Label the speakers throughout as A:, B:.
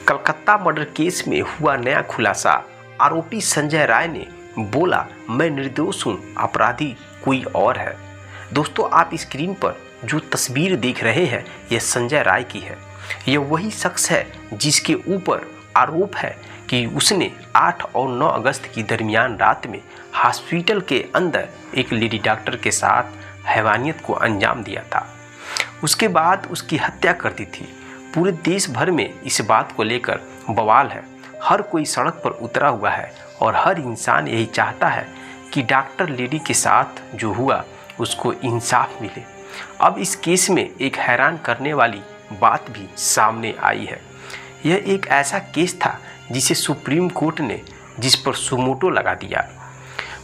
A: Calcutta murder case में हुआ नया खुलासा। आरोपी संजय राय ने बोला, मैं निर्दोष हूं, अपराधी कोई और है। दोस्तों, आप स्क्रीन पर जो तस्वीर देख रहे हैं यह संजय राय की है। यह वही शख्स है जिसके ऊपर आरोप है कि उसने 8 और 9 अगस्त की दरमियान रात में हॉस्पिटल के अंदर एक लेडी डॉक्टर के साथ हैवानियत को अंजाम दिया था। उसके बाद उसकी हत्या कर दी थी। पूरे देश भर में इस बात को लेकर बवाल है। हर कोई सड़क पर उतरा हुआ है और हर इंसान यही चाहता है कि डॉक्टर लेडी के साथ जो हुआ उसको इंसाफ मिले। अब इस केस में एक हैरान करने वाली बात भी सामने आई है। यह एक ऐसा केस था जिसे सुप्रीम कोर्ट ने जिस पर सुमोटो लगा दिया।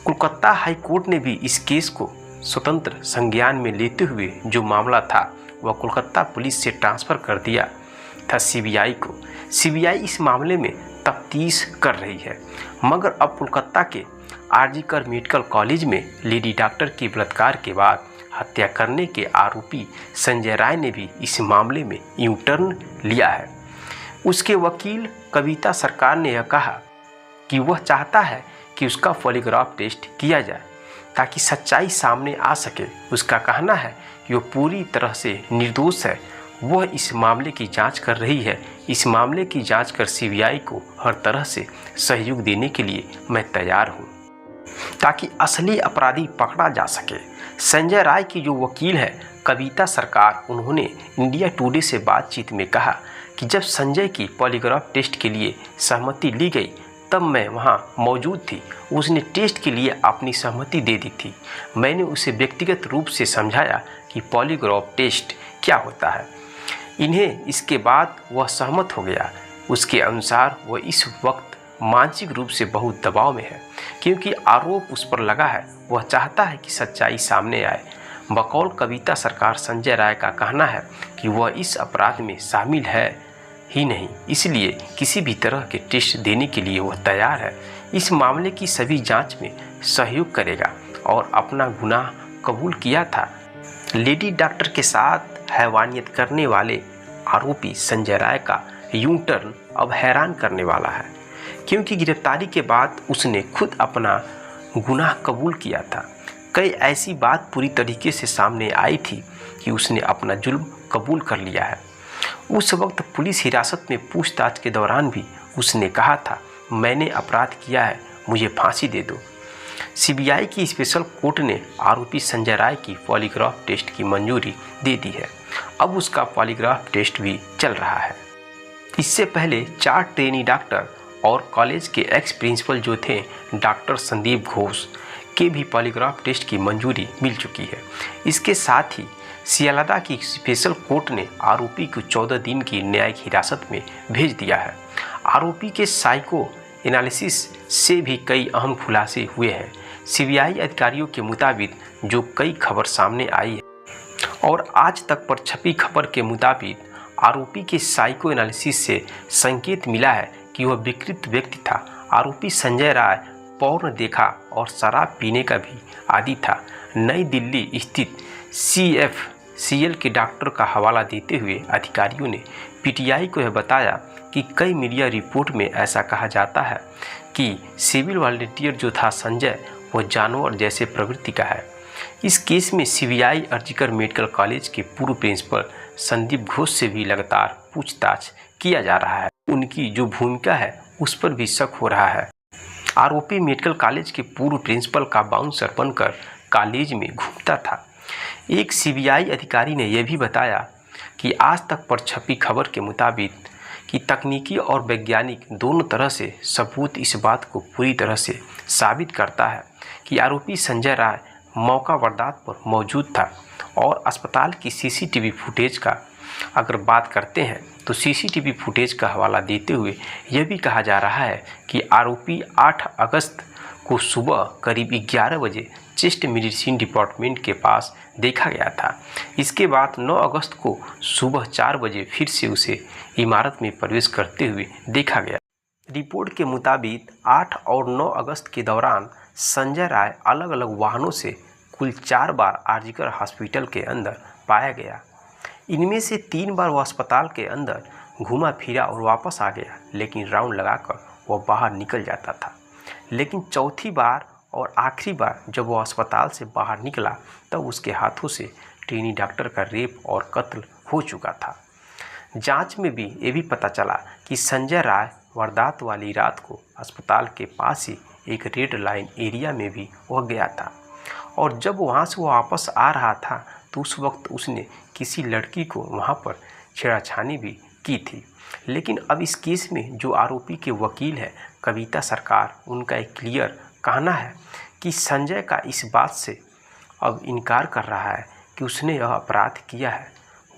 A: कोलकाता हाई कोर्ट ने भी इस केस को स्वतंत्र संज्ञान में लेते हुए जो मामला था वह कोलकाता पुलिस से ट्रांसफ़र कर दिया था सीबीआई को। सीबीआई इस मामले में तफ्तीश कर रही है, मगर अब कोलकाता के आरजीकर मेडिकल कॉलेज में लेडी डॉक्टर के बलात्कार के बाद हत्या करने के आरोपी संजय राय ने भी इस मामले में यू टर्न लिया है। उसके वकील कविता सरकार ने यह कहा कि वह चाहता है कि उसका पॉलीग्राफ टेस्ट किया जाए ताकि सच्चाई सामने आ सके। उसका कहना है कि वह पूरी तरह से निर्दोष है। वह इस मामले की जांच कर रही है। इस मामले की जांच कर सीबीआई को हर तरह से सहयोग देने के लिए मैं तैयार हूं ताकि असली अपराधी पकड़ा जा सके। संजय राय की जो वकील है कविता सरकार, उन्होंने इंडिया टुडे से बातचीत में कहा कि जब संजय की पॉलीग्राफ टेस्ट के लिए सहमति ली गई तब मैं वहां मौजूद थी। उसने टेस्ट के लिए अपनी सहमति दे दी थी। मैंने उसे व्यक्तिगत रूप से समझाया कि पॉलीग्राफ टेस्ट क्या होता है। इन्हें इसके बाद वह सहमत हो गया। उसके अनुसार वह इस वक्त मानसिक रूप से बहुत दबाव में है क्योंकि आरोप उस पर लगा है। वह चाहता है कि सच्चाई सामने आए। बकौल कविता सरकार, संजय राय का कहना है कि वह इस अपराध में शामिल है ही नहीं, इसलिए किसी भी तरह के टेस्ट देने के लिए वह तैयार है। इस मामले की सभी जांच में सहयोग करेगा और अपना गुनाह कबूल किया था। लेडी डॉक्टर के साथ हैवानियत करने वाले आरोपी संजय राय का यू टर्न अब हैरान करने वाला है क्योंकि गिरफ्तारी के बाद उसने खुद अपना गुनाह कबूल किया था। कई ऐसी बात पूरी तरीके से सामने आई थी कि उसने अपना जुल्म कबूल कर लिया है। उस वक्त पुलिस हिरासत में पूछताछ के दौरान भी उसने कहा था, मैंने अपराध किया है, मुझे फांसी दे दो। सीबीआई की स्पेशल कोर्ट ने आरोपी संजय राय की पॉलीग्राफ टेस्ट की मंजूरी दे दी है। अब उसका पॉलीग्राफ टेस्ट भी चल रहा है। इससे पहले 4 ट्रेनी डॉक्टर और कॉलेज के एक्स प्रिंसिपल जो थे डॉक्टर संदीप घोष के भी पॉलीग्राफ टेस्ट की मंजूरी मिल चुकी है। इसके साथ ही सियालदा की स्पेशल कोर्ट ने आरोपी को 14 दिन की न्यायिक हिरासत में भेज दिया है। आरोपी के साइको एनालिसिस से भी कई अहम खुलासे हुए हैं। सीबीआई अधिकारियों के मुताबिक जो कई खबर सामने आई है और आज तक पर छपी खबर के मुताबिक आरोपी के साइको एनालिसिस से संकेत मिला है कि वह विकृत व्यक्ति था। आरोपी संजय राय पौर्न देखा और शराब पीने का भी आदी था। नई दिल्ली स्थित CFCL के डॉक्टर का हवाला देते हुए अधिकारियों ने पीटीआई को यह बताया कि कई मीडिया रिपोर्ट में ऐसा कहा जाता है कि सिविल वॉलंटियर जो था संजय, वो जानवर जैसे प्रवृत्ति का है। इस केस में सीबीआई आरजीकर मेडिकल कॉलेज के पूर्व प्रिंसिपल संदीप घोष से भी लगातार पूछताछ किया जा रहा है। उनकी जो भूमिका है उस पर भी शक हो रहा है। आरोपी मेडिकल कॉलेज के पूर्व प्रिंसिपल का बाउंसर बनकर कॉलेज में घूमता था। एक सीबीआई अधिकारी ने यह भी बताया कि आज तक पर छपी खबर के मुताबिक कि तकनीकी और वैज्ञानिक दोनों तरह से सबूत इस बात को पूरी तरह से साबित करता है कि आरोपी संजय राय मौका वारदात पर मौजूद था। और अस्पताल की सीसीटीवी फुटेज का अगर बात करते हैं तो सीसीटीवी फुटेज का हवाला देते हुए यह भी कहा जा रहा है कि आरोपी 8 अगस्त को सुबह करीब 11 बजे चेस्ट मेडिसिन डिपार्टमेंट के पास देखा गया था। इसके बाद 9 अगस्त को सुबह 4 बजे फिर से उसे इमारत में प्रवेश करते हुए देखा गया। रिपोर्ट के मुताबिक 8 और 9 अगस्त के दौरान संजय राय अलग अलग वाहनों से कुल 4 बार आरजीकर हॉस्पिटल के अंदर पाया गया। इनमें से 3 बार वह अस्पताल के अंदर घूमा फिरा और वापस आ गया, लेकिन राउंड लगाकर वह बाहर निकल जाता था। लेकिन चौथी बार और आखिरी बार जब वह अस्पताल से बाहर निकला तब उसके हाथों से ट्रेनी डॉक्टर का रेप और कत्ल हो चुका था। जांच में भी ये भी पता चला कि संजय राय वारदात वाली रात को अस्पताल के पास ही एक रेड लाइन एरिया में भी वह गया था, और जब वहाँ से वो वापस आ रहा था तो उस वक्त उसने किसी लड़की को वहाँ पर छेड़छानी भी की थी। लेकिन अब इस केस में जो आरोपी के वकील है कविता सरकार, उनका एक क्लियर कहना है कि संजय का इस बात से अब इनकार कर रहा है कि उसने यह अपराध किया है,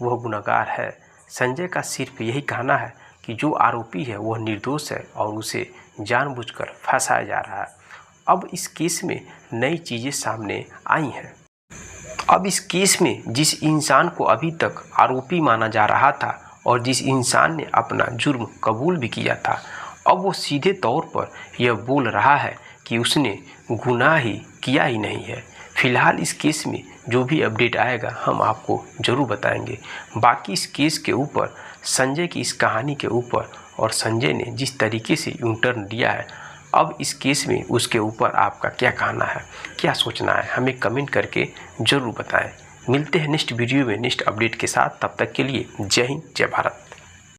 A: वह गुनहगार है। संजय का सिर्फ यही कहना है कि जो आरोपी है वह निर्दोष है और उसे जानबूझकर फंसाया जा रहा है। अब इस केस में नई चीज़ें सामने आई हैं। अब इस केस में जिस इंसान को अभी तक आरोपी माना जा रहा था और जिस इंसान ने अपना जुर्म कबूल भी किया था, अब वो सीधे तौर पर यह बोल रहा है कि उसने गुनाह ही किया ही नहीं है। फिलहाल इस केस में जो भी अपडेट आएगा हम आपको ज़रूर बताएंगे। बाकी इस केस के ऊपर, संजय की इस कहानी के ऊपर और संजय ने जिस तरीके से यू टर्न लिया है, अब इस केस में उसके ऊपर आपका क्या कहना है, क्या सोचना है, हमें कमेंट करके ज़रूर बताएं। मिलते हैं नेक्स्ट वीडियो में नेक्स्ट अपडेट के साथ। तब तक के लिए जय हिंद, जय भारत।